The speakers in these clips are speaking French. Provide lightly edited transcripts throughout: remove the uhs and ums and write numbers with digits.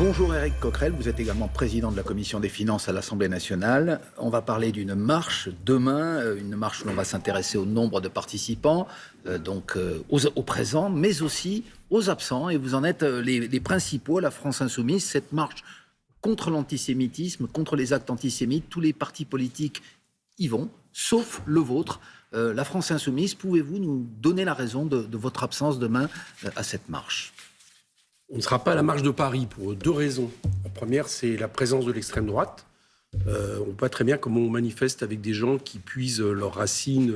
Bonjour Éric Coquerel, vous êtes également président de la Commission des finances à l'Assemblée nationale. On va parler d'une marche demain, une marche où l'on va s'intéresser au nombre de participants, au présent, mais aussi aux absents. Et vous en êtes les principaux, la France Insoumise, cette marche contre l'antisémitisme, contre les actes antisémites. Tous les partis politiques y vont, sauf le vôtre. La France Insoumise, pouvez-vous nous donner la raison de votre absence demain à cette marche ? On ne sera pas à la marche de Paris pour deux raisons. La première, c'est la présence de l'extrême droite. On voit très bien comment on manifeste avec des gens qui puisent leurs racines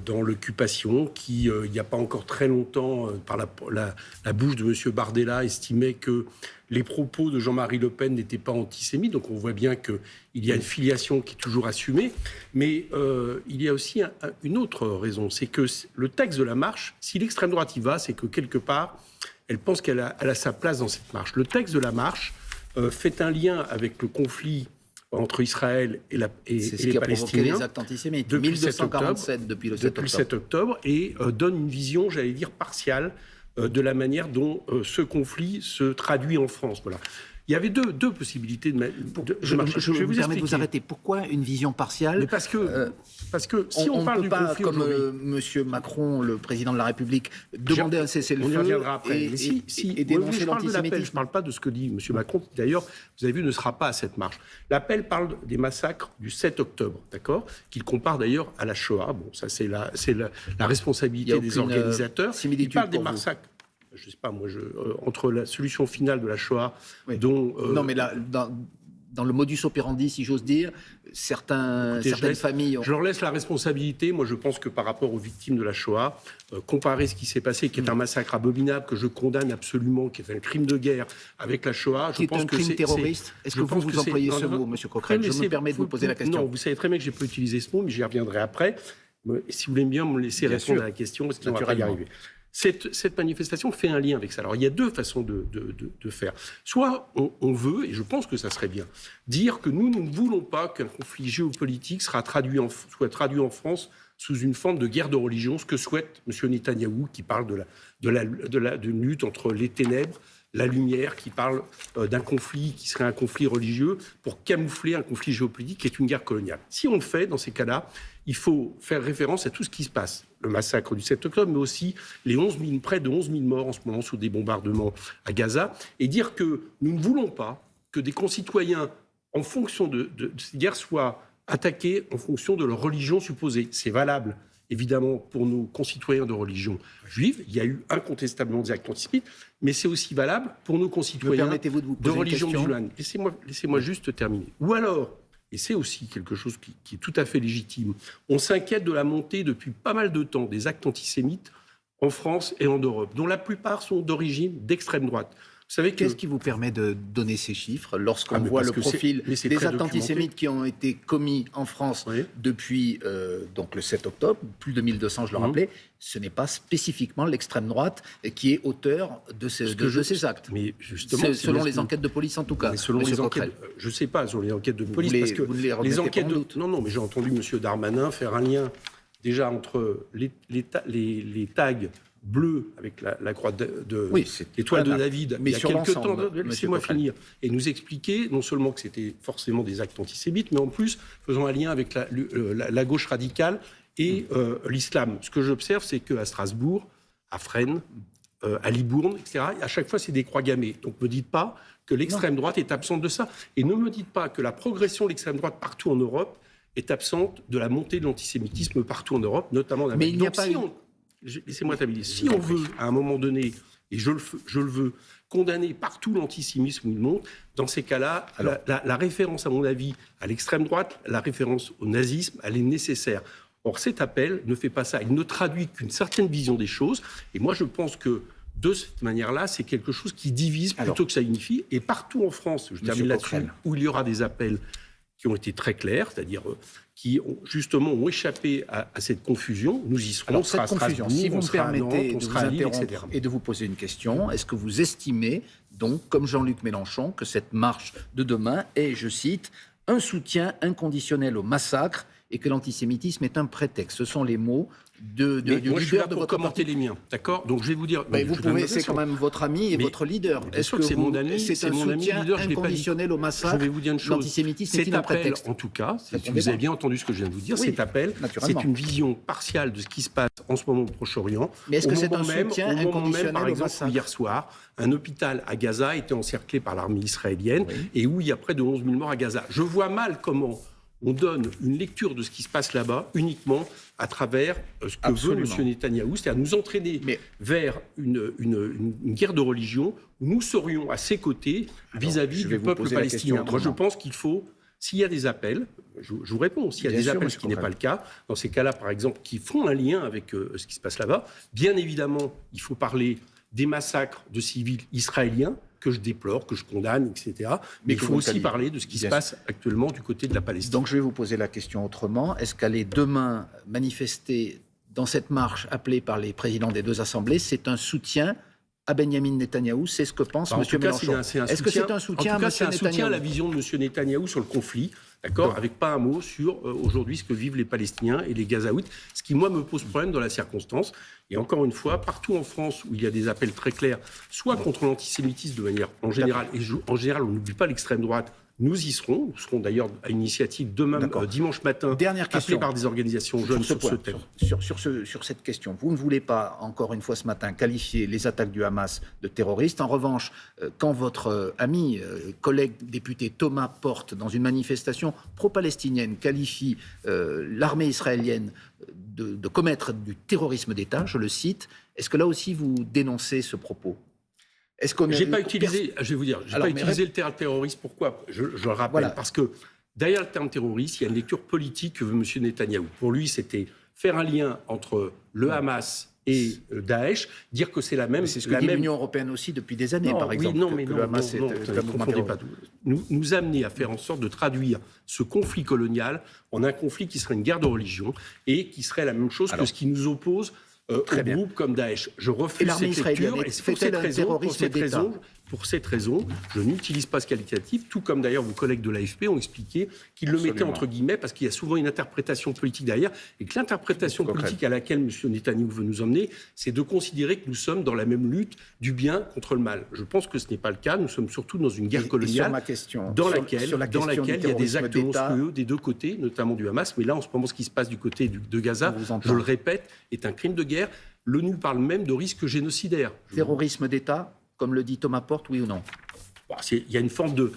dans l'occupation, qui, il n'y a pas encore très longtemps, par la bouche de M. Bardella, estimait que les propos de Jean-Marie Le Pen n'étaient pas antisémites. Donc on voit bien qu'il y a une filiation qui est toujours assumée. Mais il y a aussi une autre raison. C'est que le texte de la marche, si l'extrême droite y va, c'est que quelque part, elle pense qu'elle a sa place dans cette marche. Le texte de la marche fait un lien avec le conflit entre Israël et les Palestiniens. C'est ce qui a provoqué les actes antisémites. Depuis 1247, depuis le 7 octobre. Et donne une vision, j'allais dire, partiale de la manière dont ce conflit se traduit en France. Voilà. Il y avait deux possibilités de marche. Je vais vous permettre de vous arrêter. Pourquoi une vision partiale ? Mais parce que si on parle du conflit comme M. Macron, le président de la République, demander un cessez-le-feu. On y reviendra après. Et dénoncer l'antisémitisme. Je ne parle pas de ce que dit M. Macron, qui d'ailleurs, vous avez vu, ne sera pas à cette marche. L'appel parle des massacres du 7 octobre, d'accord ? Qu'il compare d'ailleurs à la Shoah. Bon, ça c'est la responsabilité des organisateurs. Il parle des massacres. Je ne sais pas, moi, entre la solution finale de la Shoah, dont... Non, mais là, dans le modus operandi, si j'ose dire, certaines familles... Je leur laisse la responsabilité. Moi, je pense que par rapport aux victimes de la Shoah, comparer ce qui s'est passé, qui est un massacre abominable, que je condamne absolument, qui est un crime de guerre, avec la Shoah, je pense que c'est... un crime terroriste. Est-ce que vous employez ce mot, M. Coquerel ? Je me permets de vous poser la question. Non, vous savez très bien que je n'ai pas utilisé ce mot, mais j'y reviendrai après. Si vous voulez bien me laisser répondre à la question, parce qu'on va pas y arriver. Cette manifestation fait un lien avec ça. Alors, il y a deux façons de faire. Soit on veut, et je pense que ça serait bien, dire que nous ne voulons pas qu'un conflit géopolitique soit traduit en France sous une forme de guerre de religion, ce que souhaite M. Netanyahou, qui parle d'une lutte entre les ténèbres, la lumière, qui parle d'un conflit qui serait un conflit religieux pour camoufler un conflit géopolitique qui est une guerre coloniale. Si on le fait, dans ces cas-là, il faut faire référence à tout ce qui se passe. Le massacre du 7 octobre, mais aussi les près de 11 000 morts en ce moment sous des bombardements à Gaza, et dire que nous ne voulons pas que des concitoyens, en fonction de cette guerre, soient attaqués en fonction de leur religion supposée. C'est valable, évidemment, pour nos concitoyens de religion juive. Il y a eu incontestablement des actes antisémites, mais c'est aussi valable pour nos concitoyens de religion musulmane. Laissez-moi juste terminer. Ou alors, et c'est aussi quelque chose qui est tout à fait légitime, on s'inquiète de la montée depuis pas mal de temps des actes antisémites en France et en Europe, dont la plupart sont d'origine d'extrême droite. Vous savez Qu'est-ce qui vous permet de donner ces chiffres lorsqu'on voit le profil des actes antisémites qui ont été commis en France depuis donc le 7 octobre, plus de 1200, je le rappelais, ce n'est pas spécifiquement l'extrême droite qui est auteur de ces actes. Mais justement, selon les enquêtes de police en tout cas. Mais selon les enquêtes, je ne sais pas, selon les enquêtes de police, parce que les enquêtes non, mais j'ai entendu M. Darmanin faire un lien déjà entre les tags bleu avec la croix l'étoile de David, mais il y a quelques temps, laissez-moi finir, et nous expliquer non seulement que c'était forcément des actes antisémites, mais en plus faisant un lien avec la gauche radicale et l'islam. Ce que j'observe, c'est qu'à Strasbourg, à Fresnes, à Libourne, etc., à chaque fois, c'est des croix gammées. Donc ne me dites pas que l'extrême droite est absente de ça, et ne me dites pas que la progression de l'extrême droite partout en Europe est absente de la montée de l'antisémitisme partout en Europe, notamment en Amérique. Mais il n'y a pas laissez-moi terminer. Si on veut, à un moment donné, et je le veux, condamner partout l'antisémitisme où il monte, dans ces cas-là, la référence, à mon avis, à l'extrême droite, la référence au nazisme, elle est nécessaire. Or, cet appel ne fait pas ça. Il ne traduit qu'une certaine vision des choses. Et moi, je pense que, de cette manière-là, c'est quelque chose qui divise plutôt que ça unifie. Et partout en France, je termine là-dessus, où il y aura des appels qui ont été très clairs, c'est-à-dire qui justement ont échappé à cette confusion. Nous y serons. Alors, cette confusion, si vous me permettez de vous interrompre et de vous poser une question, est-ce que vous estimez, donc, comme Jean-Luc Mélenchon, que cette marche de demain est, je cite, un soutien inconditionnel au massacre et que l'antisémitisme est un prétexte. Ce sont les mots du moi, je suis là leader de pour votre commenter parti. les miens, d'accord? Donc je vais vous dire... Vous pouvez, c'est quand même votre ami et votre leader. Est-ce que c'est mon ami, c'est un soutien inconditionnel au massacre? Je vais vous dire une chose. L'antisémitisme est un prétexte. En tout cas, si vous avez bien entendu ce que je viens de vous dire, cet appel, c'est une vision partiale de ce qui se passe en ce moment au Proche-Orient. Mais est-ce que c'est un soutien inconditionnel par au exemple, massacre? hier soir, un hôpital à Gaza était encerclé par l'armée israélienne et où il y a près de 11 000 morts à Gaza. Je vois mal comment on donne une lecture de ce qui se passe là-bas uniquement à travers ce que veut M. Netanyahou, c'est-à-dire nous entraîner vers une guerre de religion où nous serions à ses côtés vis-à-vis du peuple palestinien. Moi, je pense qu'il faut, s'il y a des appels, je vous réponds, s'il y a des appels, ce qui n'est pas le cas, dans ces cas-là, par exemple, qui font un lien avec ce qui se passe là-bas, bien évidemment, il faut parler des massacres de civils israéliens, que je déplore, que je condamne, etc. Mais il faut aussi parler de ce qui se passe actuellement du côté de la Palestine. Donc je vais vous poser la question autrement. Est-ce qu'aller demain manifester dans cette marche appelée par les présidents des deux assemblées, c'est un soutien à Benyamin Netanyahou? C'est ce que pense M. Mélenchon. Est-ce que c'est un soutien à M. Netanyahou? Soutien à la vision de M. Netanyahou sur le conflit, d'accord, avec pas un mot sur aujourd'hui ce que vivent les Palestiniens et les Gazaouites, ce qui, moi, me pose problème dans la circonstance. Et encore une fois, partout en France où il y a des appels très clairs, soit contre l'antisémitisme de manière en général, et en général, on n'oublie pas l'extrême droite, nous y serons. Nous serons d'ailleurs à une initiative demain, dimanche matin, appelée par des organisations jeunes sur ce thème. Sur cette question, vous ne voulez pas, encore une fois ce matin, qualifier les attaques du Hamas de terroristes. En revanche, quand votre ami, collègue député Thomas Porte, dans une manifestation pro-palestinienne, qualifie l'armée israélienne de commettre du terrorisme d'État, je le cite, est-ce que là aussi vous dénoncez ce propos? J'ai pas utilisé, je vais vous dire, pas utilisé le terme terroriste. Pourquoi? Je le rappelle, parce que derrière le terme terroriste, il y a une lecture politique que veut M. Netanyahou. Pour lui, c'était faire un lien entre le Hamas et Daesh, dire que c'est la même... C'est ce que dit l'Union européenne aussi depuis des années, par exemple. Le Hamas confondez pas tout. Nous amener à faire en sorte de traduire ce conflit colonial en un conflit qui serait une guerre de religion et qui serait la même chose que ce qui nous oppose au groupe comme Daesh. Je refuse cette lecture et pour cette raison, je n'utilise pas ce qualificatif, tout comme d'ailleurs vos collègues de l'AFP ont expliqué qu'ils le mettaient entre guillemets parce qu'il y a souvent une interprétation politique derrière et que l'interprétation politique à laquelle M. Netanyahou veut nous emmener, c'est de considérer que nous sommes dans la même lutte du bien contre le mal. Je pense que ce n'est pas le cas. Nous sommes surtout dans une guerre coloniale dans laquelle il y a des actes monstrueux des deux côtés, notamment du Hamas. Mais là, en ce moment, ce qui se passe du côté de Gaza, je le répète, est un crime de guerre. L'ONU parle même de risque génocidaire. Terrorisme d'État, comme le dit Thomas Porte, oui ou non? Il y a une forme de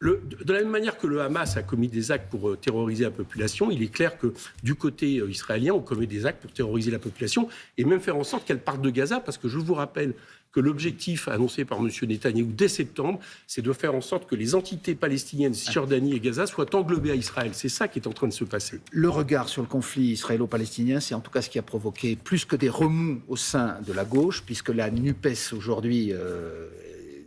la même manière que le Hamas a commis des actes pour terroriser la population, il est clair que du côté israélien, on commet des actes pour terroriser la population et même faire en sorte qu'elle parte de Gaza, parce que je vous rappelle que l'objectif annoncé par M. Netanyahou dès septembre, c'est de faire en sorte que les entités palestiniennes, Cisjordanie et Gaza, soient englobées à Israël. C'est ça qui est en train de se passer. Le regard sur le conflit israélo-palestinien, c'est en tout cas ce qui a provoqué plus que des remous au sein de la gauche, puisque la NUPES aujourd'hui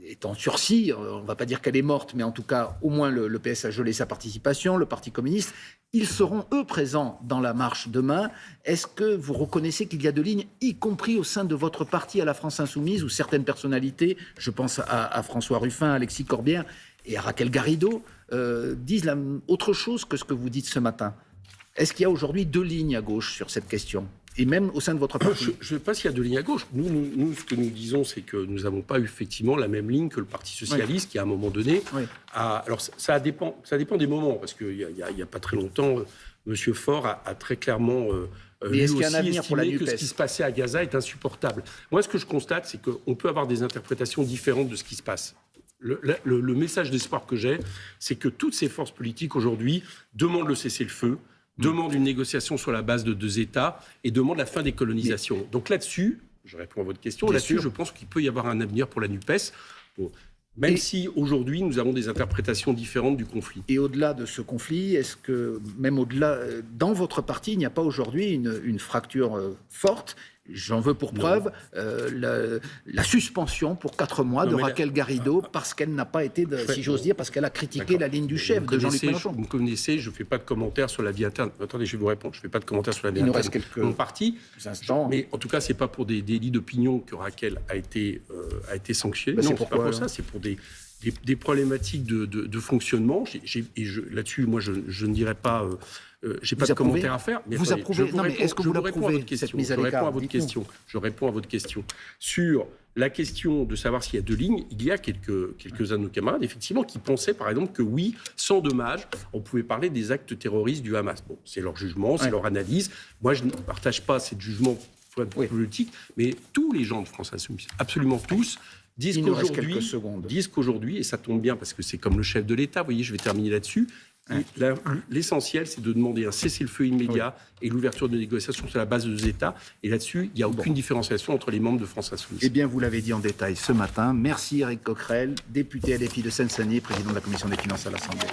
est en sursis. On ne va pas dire qu'elle est morte, mais en tout cas, au moins le PS a gelé sa participation, le Parti communiste. Ils seront, eux, présents dans la marche demain. Est-ce que vous reconnaissez qu'il y a deux lignes, y compris au sein de votre parti à la France Insoumise, où certaines personnalités, je pense à François Ruffin, à Alexis Corbière et à Raquel Garrido, disent autre chose que ce que vous dites ce matin? Est-ce qu'il y a aujourd'hui deux lignes à gauche sur cette question? Et même au sein de votre parti? Je ne sais pas s'il y a deux lignes à gauche. Nous, ce que nous disons, c'est que nous n'avons pas eu effectivement la même ligne que le Parti socialiste, qui à un moment donné... Alors ça dépend des moments, parce qu'il n'y a pas très longtemps, M. Faure a très clairement lui aussi estimé que ce qui se passait à Gaza est insupportable. Moi, ce que je constate, c'est qu'on peut avoir des interprétations différentes de ce qui se passe. Le message d'espoir que j'ai, c'est que toutes ces forces politiques aujourd'hui demandent le cessez-le-feu, demande une négociation sur la base de deux États et demande la fin des colonisations. Donc là-dessus, je réponds à votre question, je pense qu'il peut y avoir un avenir pour la NUPES, même si aujourd'hui nous avons des interprétations différentes du conflit. Et au-delà de ce conflit, est-ce que, même au-delà, dans votre parti, il n'y a pas aujourd'hui une fracture forte? J'en veux pour preuve la suspension pour 4 mois de Raquel Garrido parce qu'elle n'a pas été, si j'ose dire, parce qu'elle a critiqué la ligne du chef de Jean-Luc Mélenchon. Vous me connaissez, je ne fais pas de commentaires sur la vie interne. Attendez, je vais vous répondre. Je ne fais pas de commentaires sur la vie interne de mon parti. Mais en tout cas, ce n'est pas pour des délits d'opinion que Raquel a été sanctionnée. Non, ce n'est pas pour ça. C'est pour des problématiques de fonctionnement. Là-dessus, moi, je ne dirais pas j'ai pas de commentaire à faire. Mais vous approuvez? Non, mais est-ce que vous l'approuvez, cette mise à l'écart? Je réponds à votre question. Sur la question de savoir s'il y a deux lignes, il y a quelques-uns de nos camarades, effectivement, qui pensaient, par exemple, que oui, sans dommage, on pouvait parler des actes terroristes du Hamas. Bon, c'est leur jugement, c'est leur analyse. Moi, je ne partage pas ces jugements politiques, mais tous les gens de France Insoumise, absolument tous, disent qu'aujourd'hui, et ça tombe bien parce que c'est comme le chef de l'État, vous voyez, je vais terminer là-dessus, l'essentiel, c'est de demander un cessez-le-feu immédiat et l'ouverture de négociations sur la base de deux États. Et là-dessus, il n'y a aucune différenciation entre les membres de France Insoumise. Eh bien, vous l'avez dit en détail ce matin. Merci Éric Coquerel, député LFI de Seine-Saint-Denis, président de la Commission des finances à l'Assemblée.